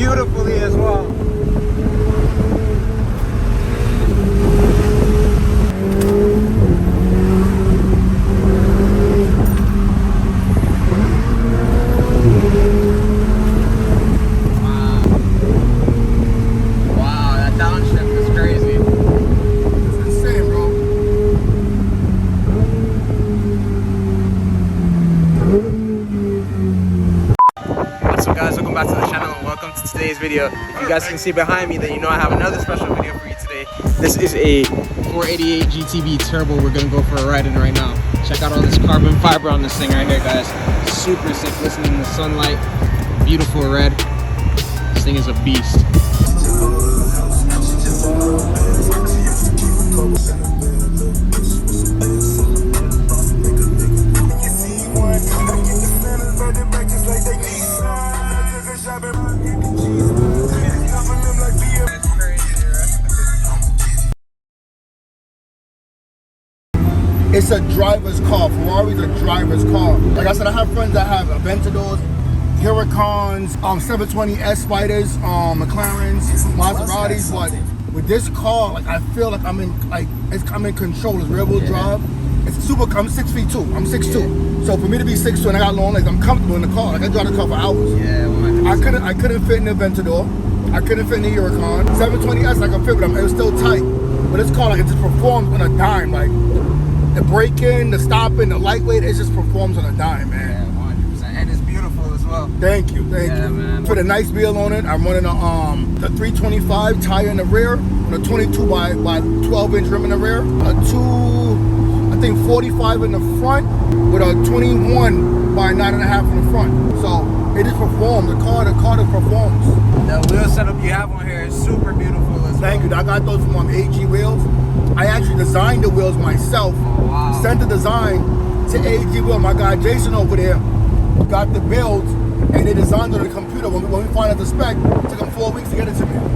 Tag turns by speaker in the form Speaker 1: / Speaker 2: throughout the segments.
Speaker 1: beautifully as well. Wow, that downshift is crazy.
Speaker 2: It's insane, bro.
Speaker 1: What's up, guys? Welcome back to the channel and welcome to today's video. If you guys can see behind me, then you know I have another special video for you today. This is a 488 GTB turbo we're gonna go for a ride in right now. Check out all this carbon fiber on this thing right here, guys. Super sick, listening to the sunlight. Beautiful red. This thing is a beast.
Speaker 2: It's a driver's car. Ferrari's a driver's car. Like I said, I have friends that have Aventadors, Huracans, 720S Spiders, McLarens, Maseratis, but with this car, like I feel like I'm in control. It's rear wheel drive. It's super. I'm 6 feet 2. I'm 6'2". So for me to be 6'2" and I got long legs, I'm comfortable in the car. Like I drive the car for hours.
Speaker 1: Yeah, 100%.
Speaker 2: I couldn't fit in the Aventador. I couldn't fit in the Huracan. 720S I could fit with them. It was still tight. But this car, like it just performs on a dime. Like the braking, the stopping, the lightweight, it just performs on a dime, man.
Speaker 1: Yeah, 100%. And it's beautiful as well.
Speaker 2: Thank you.
Speaker 1: Man.
Speaker 2: Put a nice wheel on it. I'm running the 325 tire in the rear, and a 22 by 12-inch rim in the rear, a 45 in the front, with a 21 by 9.5 in the front. So it just performs. The car just performs.
Speaker 1: The wheel setup you have on here is super beautiful as well.
Speaker 2: Thank you. I got those from AG Wheels. I actually designed the wheels myself.
Speaker 1: Oh, wow.
Speaker 2: Sent the design to AG Wheel. My guy Jason over there got the builds, and they designed it on the computer. When we find out the spec, it took them 4 weeks to get it to me.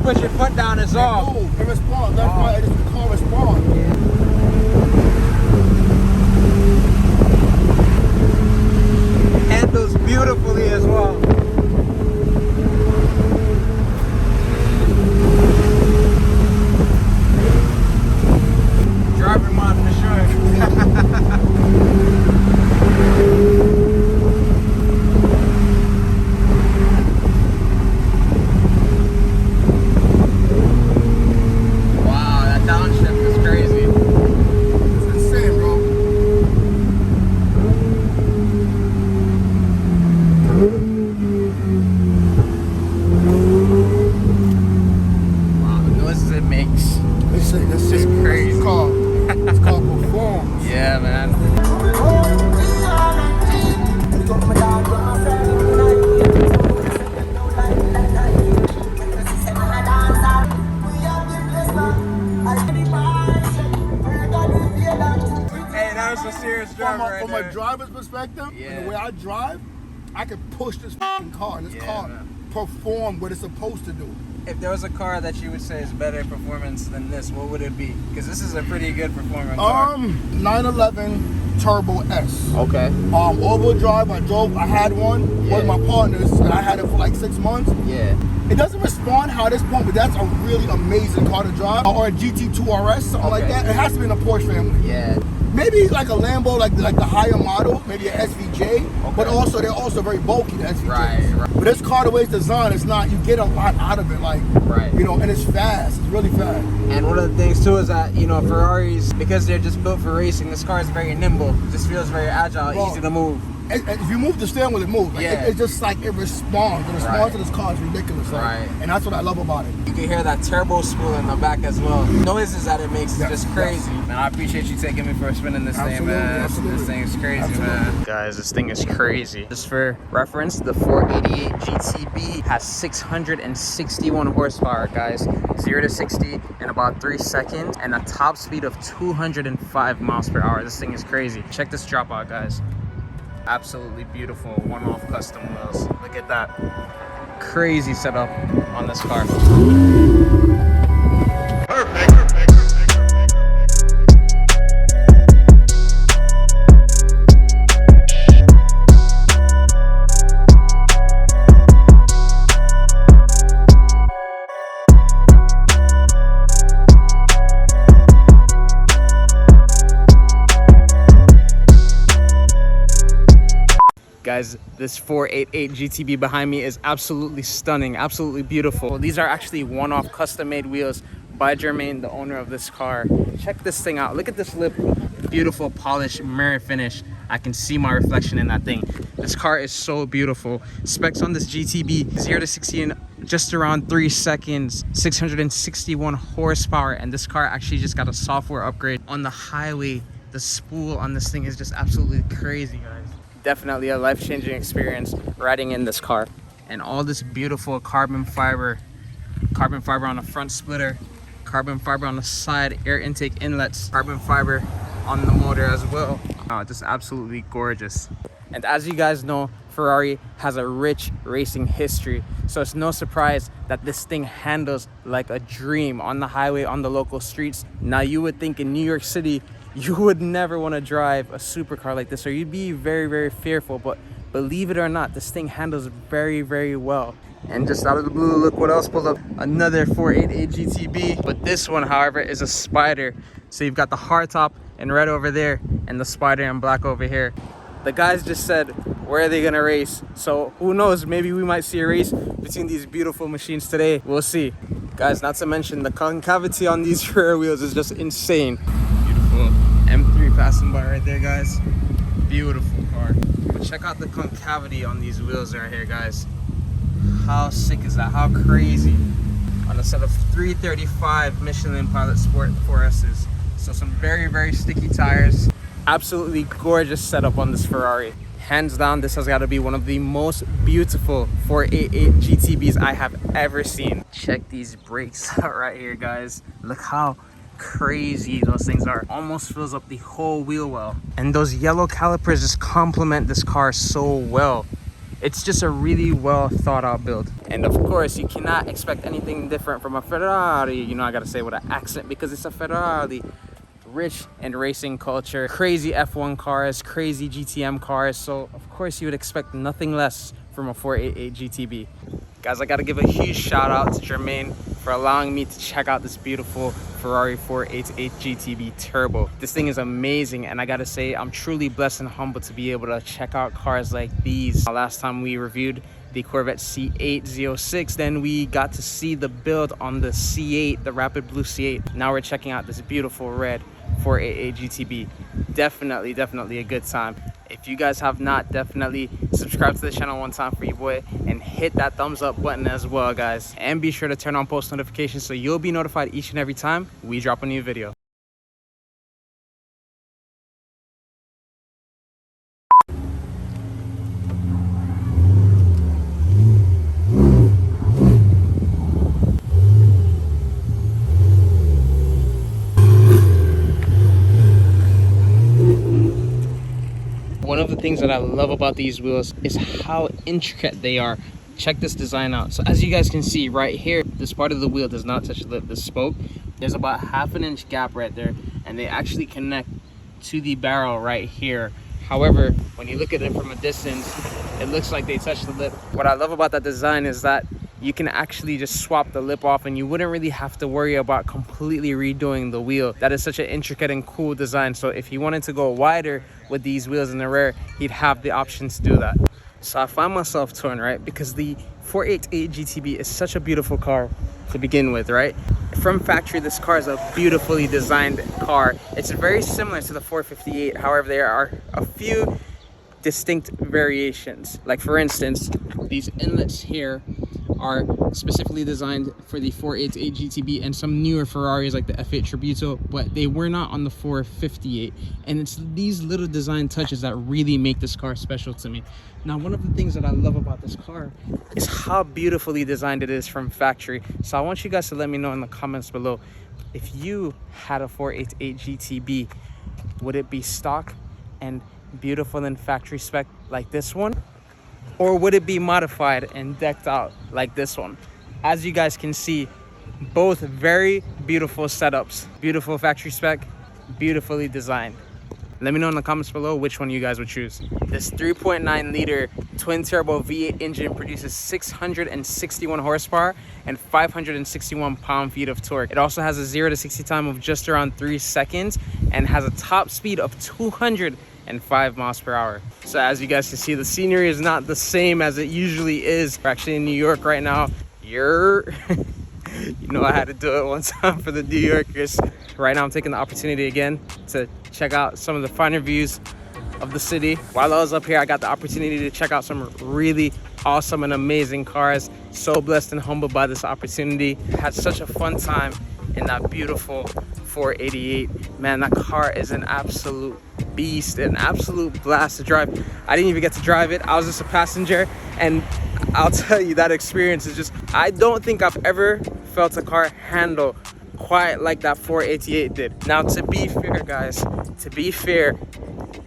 Speaker 1: Put your foot down, it's off.
Speaker 2: Move. It responds. That's why the car responds.
Speaker 1: Handles beautifully as well. Driver mod for sure.
Speaker 2: This is crazy. It's called performs.
Speaker 1: Yeah, man. Hey, that was a serious driver
Speaker 2: From a driver's perspective, and the way I drive, I can push this car, and this car perform what it's supposed to do.
Speaker 1: If there was a car that you would say is better performance than this, what would it be? Because this is a pretty good performing car.
Speaker 2: 911 Turbo S.
Speaker 1: Okay.
Speaker 2: All-wheel drive. I had one with my partners, and I had it for like 6 months.
Speaker 1: Yeah.
Speaker 2: It doesn't respond how this point, but that's a really amazing car to drive. Or a GT2 RS, something like that. It has to be in a Porsche family.
Speaker 1: Yeah.
Speaker 2: Maybe like a Lambo, like the higher model, maybe an SVJ. But also they're also very bulky, the SVJs.
Speaker 1: Right.
Speaker 2: But this car, the way it's designed, it's not. You get a lot out of it, like you know, and it's fast. It's really fast.
Speaker 1: And one of the things too is that Ferraris, because they're just built for racing, this car is very nimble. It just feels very agile, easy to move.
Speaker 2: if you move the steering wheel, it moves. Like,
Speaker 1: Yeah.
Speaker 2: it's just like it responds. The response to this car is ridiculous. Like,
Speaker 1: Right.
Speaker 2: And that's what I love about it.
Speaker 1: You can hear that turbo spool in the back as well. Noises that it makes is
Speaker 2: Yes,
Speaker 1: just crazy.
Speaker 2: yes.
Speaker 1: Man, I appreciate you taking me for a spin in this thing,
Speaker 2: Absolutely,
Speaker 1: man.
Speaker 2: absolutely.
Speaker 1: This thing is crazy,
Speaker 2: Absolutely.
Speaker 1: man. Guys, this thing is crazy. Just for reference, the 488 GTB has 661 horsepower, guys. 0 to 60 in about 3 seconds and a top speed of 205 miles per hour. This thing is crazy. Check this drop out, guys. Absolutely beautiful one-off custom wheels. Look at that. Crazy setup on this car. Guys, this 488 GTB behind me is absolutely stunning, absolutely beautiful. These are actually one-off custom-made wheels by Jermaine, the owner of this car. Check this thing out. Look at this lip. Beautiful polished mirror finish. I can see my reflection in that thing. This car is so beautiful. Specs on this GTB, 0 to 60 in just around 3 seconds, 661 horsepower, and this car actually just got a software upgrade on the highway. The spool on this thing is just absolutely crazy, guys. Definitely a life-changing experience riding in this car. And all this beautiful carbon fiber on the front splitter, carbon fiber on the side air intake inlets, carbon fiber on the motor as well. Just absolutely gorgeous. And as you guys know, Ferrari has a rich racing history, so it's no surprise that this thing handles like a dream on the highway, on the local streets. Now you would think in New York City you would never want to drive a supercar like this, or you'd be very, very fearful, but believe it or not, this thing handles very, very well. And just out of the blue, look what else pulled up. Another 488 GTB, but this one, however, is a Spider. So you've got the hardtop in red over there and the Spider in black over here. The guys just said, where are they gonna race? So who knows, maybe we might see a race between these beautiful machines today. We'll see. Guys, not to mention the concavity on these rear wheels is just insane. Beautiful M3 passing by right there, guys. Beautiful car. But check out the concavity on these wheels right here, guys. How sick is that? How crazy. On a set of 335 Michelin Pilot Sport 4S's. So some very, very sticky tires. Absolutely gorgeous setup on this Ferrari. Hands down, this has got to be one of the most beautiful 488 GTBs I have ever seen. Check these brakes out right here, guys. Look how crazy those things are. Almost fills up the whole wheel well. And those yellow calipers just complement this car so well. It's just a really well thought out build. And of course, you cannot expect anything different from a Ferrari. You know, I gotta say with an accent because it's a Ferrari. Rich and racing culture, crazy F1 cars, crazy GTM cars. So of course you would expect nothing less from a 488 GTB. Guys, I gotta give a huge shout out to Jermaine for allowing me to check out this beautiful Ferrari 488 GTB Turbo. This thing is amazing, and I gotta say I'm truly blessed and humbled to be able to check out cars like these. Last time we reviewed the Corvette C8 Z06, then we got to see the build on the C8, the Rapid Blue C8. Now we're checking out this beautiful red 488 GTB. Definitely a good time. If you guys have not, definitely subscribe to the channel one time for your boy and hit that thumbs up button as well, guys. And be sure to turn on post notifications so you'll be notified each and every time we drop a new video. One of the things that I love about these wheels is how intricate they are. Check this design out. So as you guys can see right here, this part of the wheel does not touch the spoke. There's about ½ inch gap right there, and they actually connect to the barrel right here. However, when you look at it from a distance, it looks like they touch the lip. What I love about that design is that you can actually just swap the lip off and you wouldn't really have to worry about completely redoing the wheel. That is such an intricate and cool design. So if he wanted to go wider with these wheels in the rear, he'd have the option to do that. So I find myself torn, right? Because the 488 GTB is such a beautiful car to begin with, right? From factory, this car is a beautifully designed car. It's very similar to the 458. However, there are a few distinct variations. Like for instance, these inlets here are specifically designed for the 488 GTB and some newer Ferraris like the F8 Tributo, but they were not on the 458. And it's these little design touches that really make this car special to me. Now, one of the things that I love about this car is how beautifully designed it is from factory. So I want you guys to let me know in the comments below, if you had a 488 GTB, would it be stock and beautiful in factory spec like this one? Or would it be modified and decked out like this one? As you guys can see, both very beautiful setups. Beautiful factory spec, beautifully designed. Let me know in the comments below which one you guys would choose. This 3.9 liter twin turbo V8 engine produces 661 horsepower and 561 pound-feet of torque. It also has a 0 to 60 time of just around 3 seconds and has a top speed of 205 miles per hour. So as you guys can see, the scenery is not the same as it usually is. We're actually in New York right now. You know I had to do it one time for the New Yorkers. Right now I'm taking the opportunity again to check out some of the finer views of the city. While I was up here, I got the opportunity to check out some really awesome and amazing cars. So blessed and humbled by this opportunity. Had such a fun time in that beautiful 488. Man, that car is an absolute beast, an absolute blast to drive. I didn't even get to drive it. I was just a passenger, and I'll tell you, that experience is just, I don't think I've ever felt a car handle quite like that 488 did. Now, to be fair, guys, to be fair,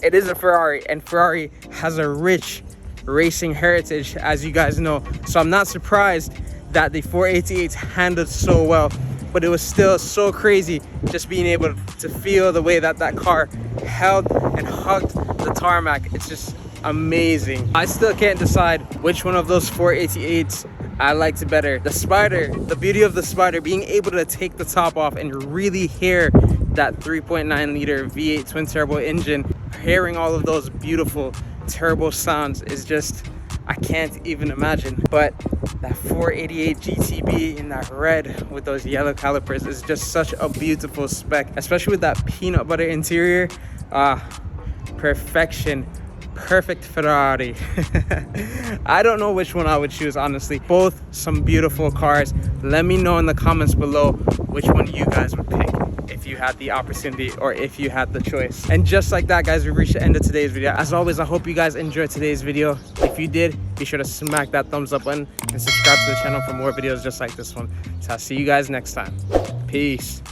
Speaker 1: it is a Ferrari, and Ferrari has a rich racing heritage, as you guys know. So I'm not surprised that the 488 handled so well, but it was still so crazy just being able to feel the way that that car held and hugged the tarmac. It's just amazing. I still can't decide which one of those 488s I liked better. The Spider, the beauty of the Spider, being able to take the top off and really hear that 3.9 liter V8 twin turbo engine, hearing all of those beautiful turbo sounds is just, I can't even imagine. But that 488 GTB in that red with those yellow calipers is just such a beautiful spec, especially with that peanut butter interior. Perfection. Perfect Ferrari. I don't know which one I would choose, honestly. Both some beautiful cars. Let me know in the comments below which one you guys would pick if you had the opportunity or if you had the choice. And just like that, guys, we've reached the end of today's video. As always, I hope you guys enjoyed today's video. If you did, be sure to smack that thumbs up button and subscribe to the channel for more videos just like this one. So I'll see you guys next time. Peace.